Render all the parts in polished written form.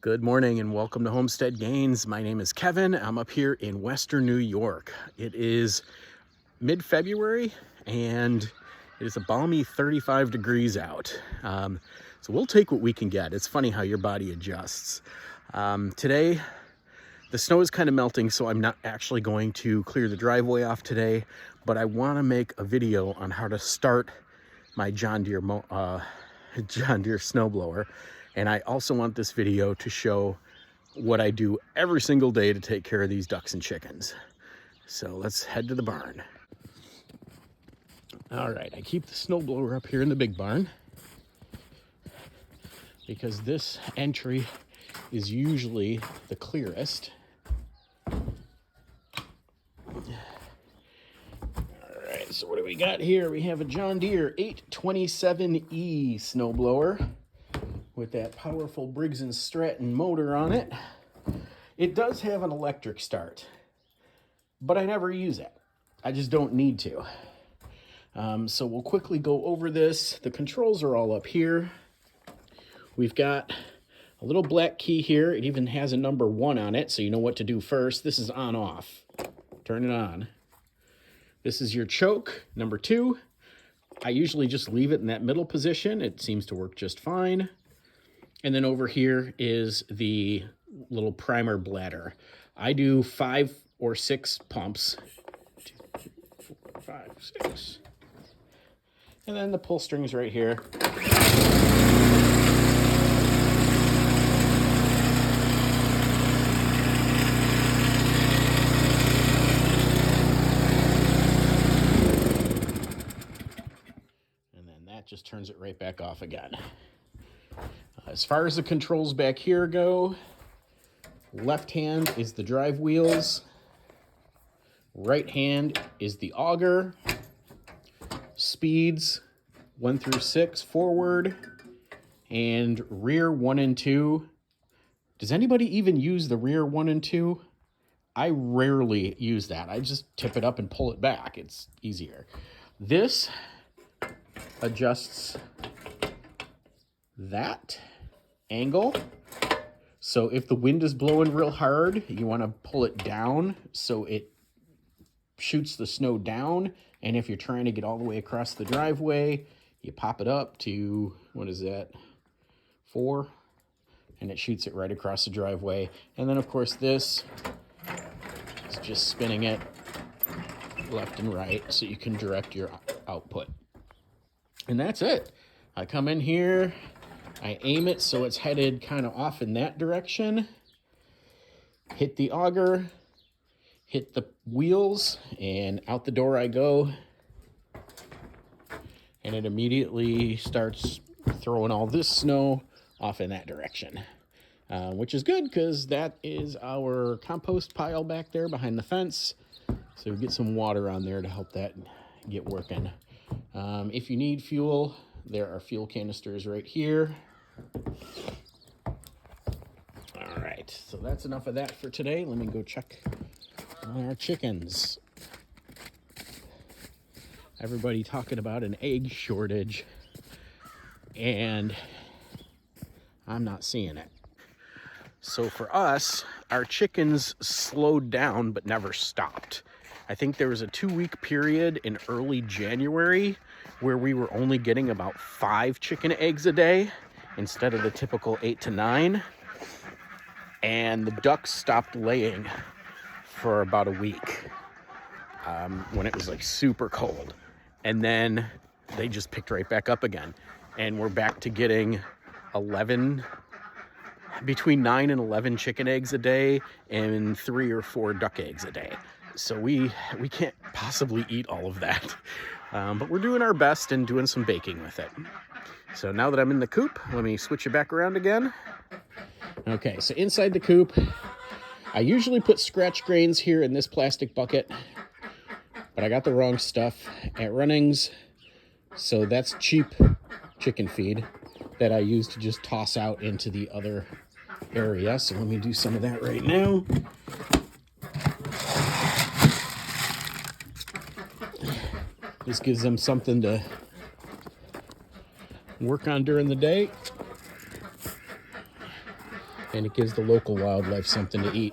Good morning and welcome to Homestead Gains. My name is Kevin. I'm up here in Western New York. It is mid-February and it is a balmy 35 degrees out. So we'll take what we can get. It's funny how your body adjusts. Today, the snow is kind of melting, so I'm not actually going to clear the driveway off today, but I want to make a video on how to start my John Deere snowblower. And I also want this video to show what I do every single day to take care of these ducks and chickens. So let's head to the barn. All right, I keep the snowblower up here in the big barn because this entry is usually the clearest. All right, so what do we got here? We have a John Deere 827E snowblower with that powerful Briggs & Stratton motor on it. It does have an electric start, but I never use it. I just don't need to. So we'll quickly go over this. The controls are all up here. We've got a little black key here. It even has a number 1 on it, so you know what to do first. This is on off. Turn it on. This is your choke, number 2. I usually just leave it in that middle position. It seems to work just fine. And then over here is the little primer bladder. I do 5 or 6 pumps. 2, 3, 4, 5, 6. And then the pull string's right here. And then that just turns it right back off again. As far as the controls back here go, left hand is the drive wheels, right hand is the auger, speeds 1 through 6 forward, and rear 1 and 2. Does anybody even use the rear 1 and 2? I rarely use that. I just tip it up and pull it back. It's easier. This adjusts that angle. So if the wind is blowing real hard, you want to pull it down so it shoots the snow down. And if you're trying to get all the way across the driveway, you pop it up to, what is that, 4, and it shoots it right across the driveway. And then of course this is just spinning it left and right so you can direct your output. And that's it. I come in here, I aim it so it's headed kind of off in that direction, hit the auger, hit the wheels, and out the door I go. And it immediately starts throwing all this snow off in that direction, which is good because that is our compost pile back there behind the fence. So we get some water on there to help that get working. If you need fuel, there are fuel canisters right here. All right, so that's enough of that for today. Let me go check on our chickens. Everybody talking about an egg shortage, and I'm not seeing it. So for us, our chickens slowed down but never stopped. I think there was a 2-week period in early January where we were only getting about 5 chicken eggs a day instead of the typical 8 to 9. And the ducks stopped laying for about a week when it was like super cold. And then they just picked right back up again. And we're back to getting between 9 and 11 chicken eggs a day and 3 or 4 duck eggs a day. So we can't possibly eat all of that. But we're doing our best and doing some baking with it. So now that I'm in the coop, let me switch it back around again. Okay, so inside the coop, I usually put scratch grains here in this plastic bucket, but I got the wrong stuff at Runnings. So that's cheap chicken feed that I use to just toss out into the other area. So let me do some of that right now. This gives them something to work on during the day. and it gives the local wildlife something to eat.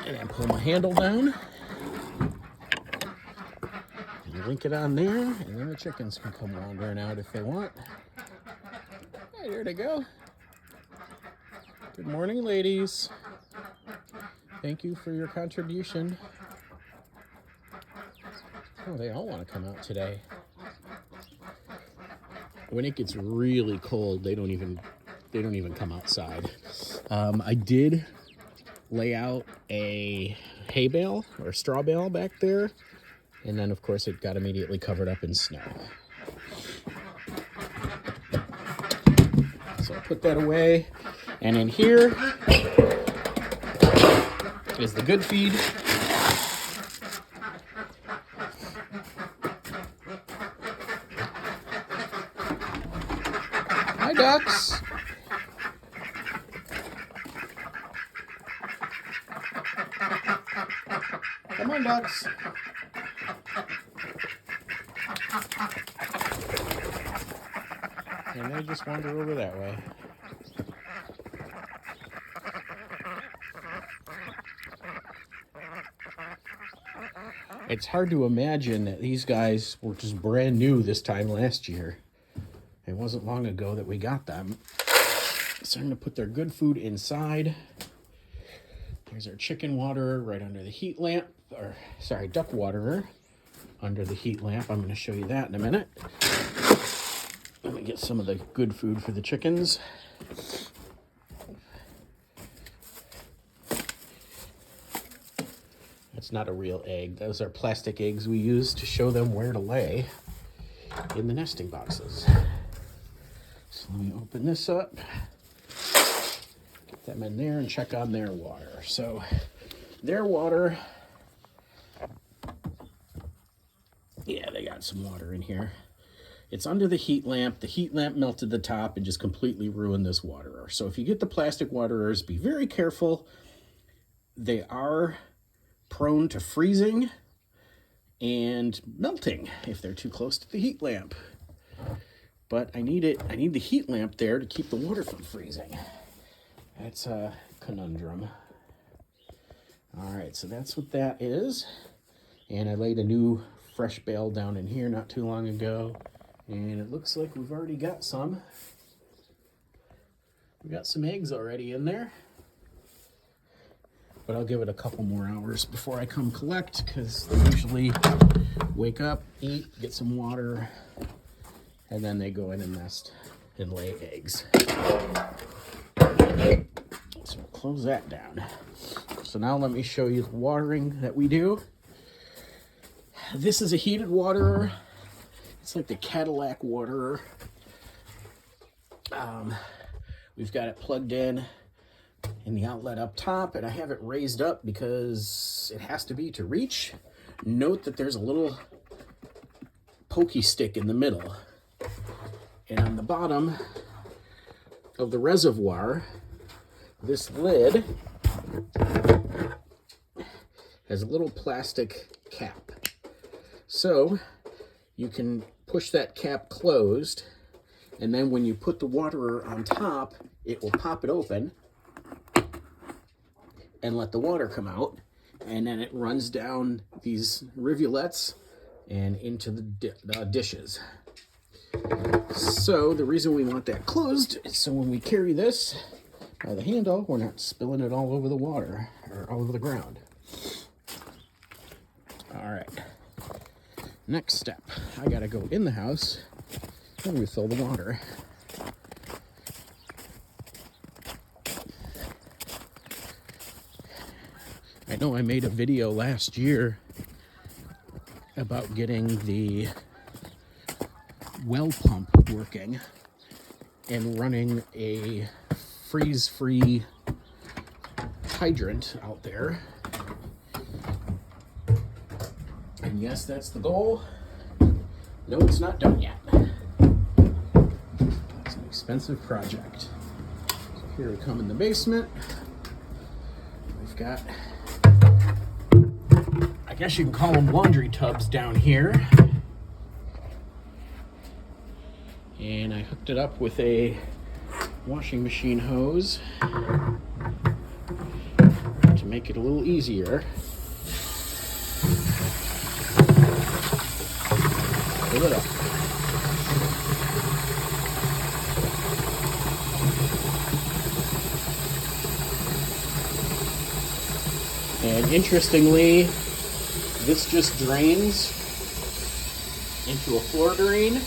And I pull my handle down, and link it on there, and then the chickens can come wandering out if they want. Hey, there they go. Good morning, ladies. Thank you for your contribution. Oh, they all want to come out today. When it gets really cold, they don't even come outside. I did lay out a hay bale or straw bale back there, and then of course it got immediately covered up in snow. So I'll put that away, and in here is the good feed. Hi, ducks. Come on, ducks. And they just wander over that way. It's hard to imagine that these guys were just brand new this time last year. It wasn't long ago that we got them. Starting to put their good food inside. There's our chicken waterer right under the heat lamp, or sorry, duck waterer under the heat lamp. I'm going to show you that in a minute. Let me get some of the good food for the chickens. That's not a real egg. Those are plastic eggs we use to show them where to lay in the nesting boxes. So let me open this up. Get them in there and check on their water. So their water, yeah, they got some water in here. It's under the heat lamp. The heat lamp melted the top and just completely ruined this waterer. So if you get the plastic waterers, be very careful. They are prone to freezing and melting if they're too close to the heat lamp. But I need the heat lamp there to keep the water from freezing. That's a conundrum. All right, so that's what that is. And I laid a new fresh bale down in here not too long ago. And it looks like we've already got some. We got some eggs already in there. But I'll give it a couple more hours before I come collect, because they usually wake up, eat, get some water, and then they go in and nest and lay eggs. So we'll close that down. So now let me show you the watering that we do. This is a heated waterer. It's like the Cadillac waterer. We've got it plugged in the outlet up top, and I have it raised up because it has to be to reach. Note that there's a little pokey stick in the middle. And on the bottom of the reservoir, this lid has a little plastic cap. So you can push that cap closed, and then when you put the waterer on top, it will pop it open and let the water come out, and then it runs down these rivulets and into the dishes. So the reason we want that closed is so when we carry this by the handle, we're not spilling it all over the water or all over the ground. All right. Next step, I gotta go in the house and refill the water. I know I made a video last year about getting the well pump working and running a freeze-free hydrant out there. And yes, that's the goal. No, it's not done yet. It's an expensive project. So here we come in the basement. We've got I guess you can call them laundry tubs down here. And I hooked it up with a washing machine hose to make it a little easier. Fill it up. And interestingly, this just drains into a floor drain.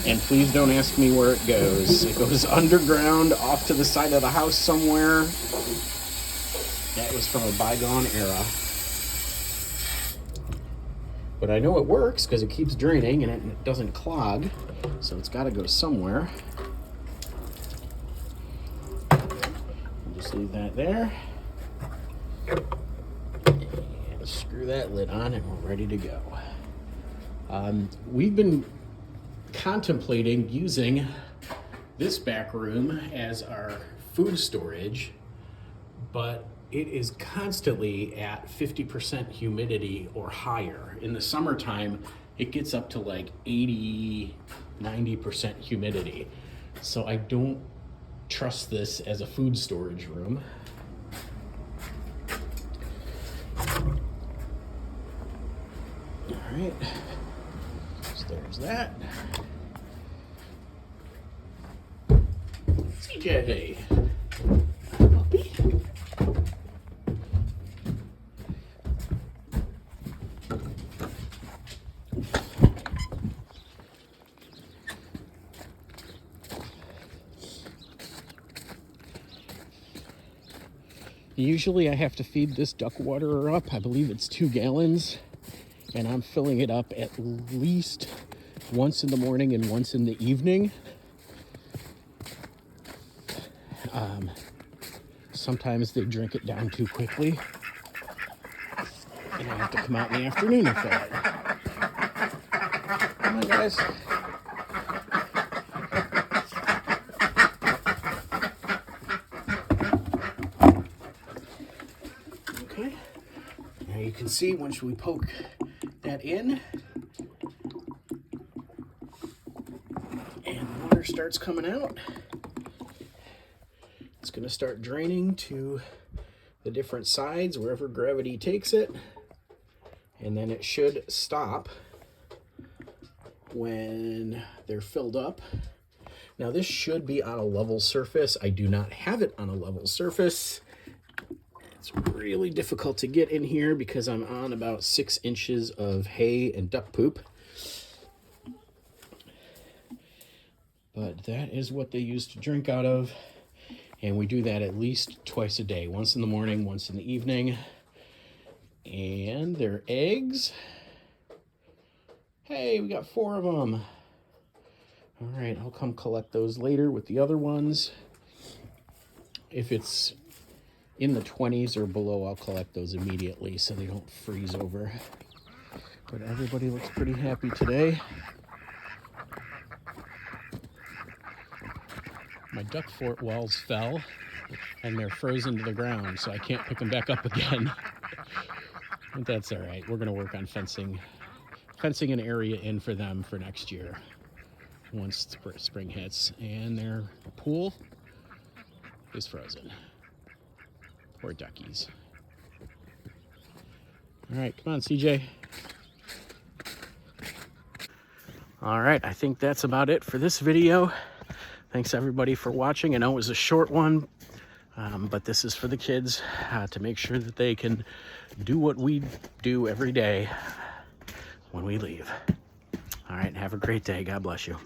And please don't ask me where it goes. It goes underground off to the side of the house somewhere. That was from a bygone era. But I know it works because it keeps draining and it doesn't clog. So it's got to go somewhere. We'll just leave that there. And screw that lid on and we're ready to go. We've been contemplating using this back room as our food storage, but it is constantly at 50% humidity or higher. In the summertime, it gets up to like 80, 90% humidity. So I don't trust this as a food storage room. All right, so there's that. CJ, puppy. Usually I have to feed this duck waterer up. I believe it's 2 gallons. And I'm filling it up at least once in the morning and once in the evening. Sometimes they drink it down too quickly. And I have to come out in the afternoon and fill it. Come on, guys. Okay. Now you can see once we poke that in and the water starts coming out, it's going to start draining to the different sides wherever gravity takes it, and then it should stop when they're filled up. Now this should be on a level surface. I do not have it on a level surface. It's really difficult to get in here because I'm on about 6 inches of hay and duck poop. But that is what they use to drink out of. And we do that at least twice a day. Once in the morning, once in the evening. And their eggs. Hey, we got 4 of them. All right, I'll come collect those later with the other ones. If it's in the 20s or below, I'll collect those immediately so they don't freeze over. But everybody looks pretty happy today. My duck fort walls fell and they're frozen to the ground, so I can't pick them back up again. But that's all right. We're going to work on fencing an area in for them for next year once spring hits. And their pool is frozen. Poor duckies. All right, come on, CJ. All right, I think that's about it for this video. Thanks everybody for watching. I know it was a short one, but this is for the kids to make sure that they can do what we do every day when we leave. All right, have a great day. God bless you.